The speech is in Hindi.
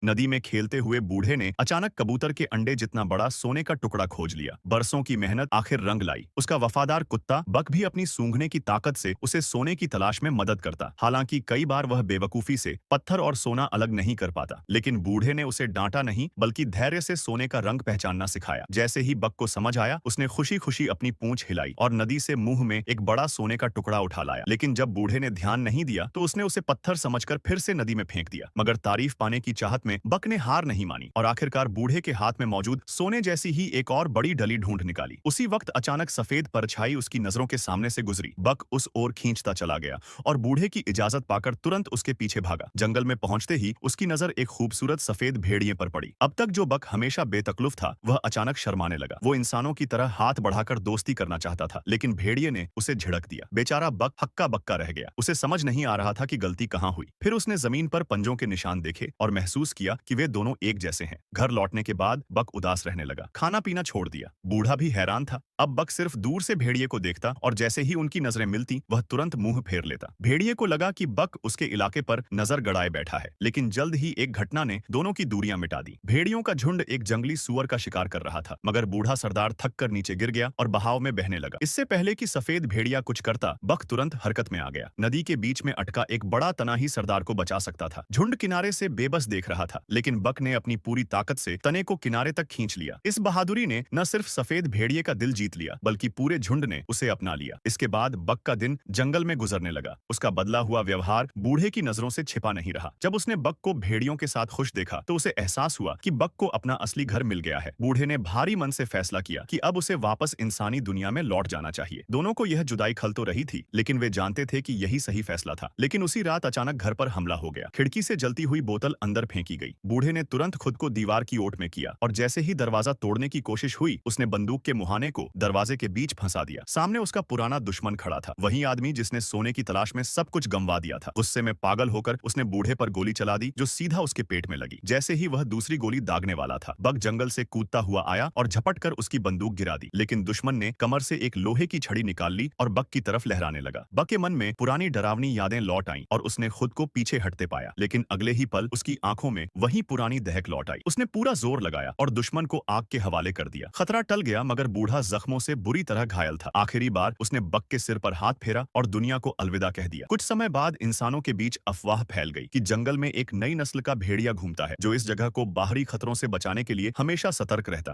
नदी में खेलते हुए बूढ़े ने अचानक कबूतर के अंडे जितना बड़ा सोने का टुकड़ा खोज लिया। बरसों की मेहनत आखिर रंग लाई। उसका वफादार कुत्ता बक भी अपनी सूंघने की ताकत से उसे सोने की तलाश में मदद करता। हालांकि कई बार वह बेवकूफी से पत्थर और सोना अलग नहीं कर पाता, लेकिन बूढ़े ने उसे डांटा नहीं बल्कि धैर्य से सोने का रंग पहचानना सिखाया। जैसे ही बक को समझ आया, उसने खुशी खुशी अपनी पूंछ हिलाई और नदी से मुंह में एक बड़ा सोने का टुकड़ा उठा लाया। लेकिन जब बूढ़े ने ध्यान नहीं दिया तो उसने उसे पत्थर समझकर फिर से नदी में फेंक दिया। मगर तारीफ पाने की चाहत में बक ने हार नहीं मानी और आखिरकार बूढ़े के हाथ में मौजूद सोने जैसी ही एक और बड़ी डली ढूंढ निकाली। उसी वक्त अचानक सफेद परछाई उसकी नजरों के सामने से गुजरी। बक उस ओर खींचता चला गया और बूढ़े की इजाजत पाकर तुरंत उसके पीछे भागा। जंगल में पहुंचते ही उसकी नजर एक खूबसूरत सफेद भेड़िए पर पड़ी। अब तक जो बक हमेशा बेतकल्लुफ था, वह अचानक शर्माने लगा। वो इंसानों की तरह हाथ बढ़ाकर दोस्ती करना चाहता था, लेकिन भेड़िए ने उसे झिड़क दिया। बेचारा बक हक्का बक्का रह गया। उसे समझ नहीं आ रहा था कि गलती कहां हुई। फिर उसने जमीन पर पंजों के निशान देखे और महसूस किया कि वे दोनों एक जैसे हैं। घर लौटने के बाद बक उदास रहने लगा, खाना पीना छोड़ दिया। बूढ़ा भी हैरान था। अब बक सिर्फ दूर से भेड़िए को देखता और जैसे ही उनकी नजरें मिलती, वह तुरंत मुंह फेर लेता। भेड़िए को लगा कि बक उसके इलाके पर नजर गड़ाए बैठा है, लेकिन जल्द ही एक घटना ने दोनों की दूरियां मिटा दी। भेड़ियों का झुंड एक जंगली सुअर का शिकार कर रहा था, मगर बूढ़ा सरदार थक कर नीचे गिर गया और बहाव में बहने लगा। इससे पहले कि सफेद भेड़िया कुछ करता, बक तुरंत हरकत में आ गया। नदी के बीच में अटका एक बड़ा तना ही सरदार को बचा सकता था। झुंड किनारे से बेबस देख रहा था, लेकिन बक ने अपनी पूरी ताकत से तने को किनारे तक खींच लिया। इस बहादुरी ने न सिर्फ सफेद भेड़िए का दिल जीत लिया, बल्कि पूरे झुंड ने उसे अपना लिया। इसके बाद बक का दिन जंगल में गुजरने लगा। उसका बदला हुआ व्यवहार बूढ़े की नजरों से छिपा नहीं रहा। जब उसने बक को भेड़ियों के साथ खुश देखा तो उसे एहसास हुआ कि बक को अपना असली घर मिल गया है। बूढ़े ने भारी मन से फैसला किया कि अब उसे वापस इंसानी दुनिया में लौट जाना चाहिए। दोनों को यह जुदाई खल तो रही थी, लेकिन वे जानते थे कि यही सही फैसला था। लेकिन उसी रात अचानक घर पर हमला हो गया। खिड़की से जलती हुई बोतल अंदर फेंकी गई। बूढ़े ने तुरंत खुद को दीवार की ओट में किया और जैसे ही दरवाजा तोड़ने की कोशिश हुई, उसने बंदूक के मुहाने को दरवाजे के बीच फंसा दिया। सामने उसका पुराना दुश्मन खड़ा था, वही आदमी जिसने सोने की तलाश में सब कुछ गंवा दिया था। गुस्से में पागल होकर उसने बूढ़े पर गोली चला दी, जो सीधा उसके पेट में लगी। जैसे ही वह दूसरी गोली दागने वाला था, बक जंगल से कूदता हुआ आया और झपट कर उसकी बंदूक गिरा दी। लेकिन दुश्मन ने कमर से एक लोहे की छड़ी निकाल ली और बक की तरफ लहराने लगा। बक के मन में पुरानी डरावनी यादें लौट आईं और उसने खुद को पीछे हटते पाया। लेकिन अगले ही पल उसकी आंखों में वही पुरानी दहक लौट आई। उसने पूरा जोर लगाया और दुश्मन को आग के हवाले कर दिया। खतरा टल गया, मगर बूढ़ा जख्मों से बुरी तरह घायल था। आखिरी बार उसने बक के सिर पर हाथ फेरा और दुनिया को अलविदा कह दिया। कुछ समय बाद इंसानों के बीच अफवाह फैल गई कि जंगल में एक नई नस्ल का भेड़िया घूमता है, जो इस जगह को बाहरी खतरों से बचाने के लिए हमेशा सतर्क रहता।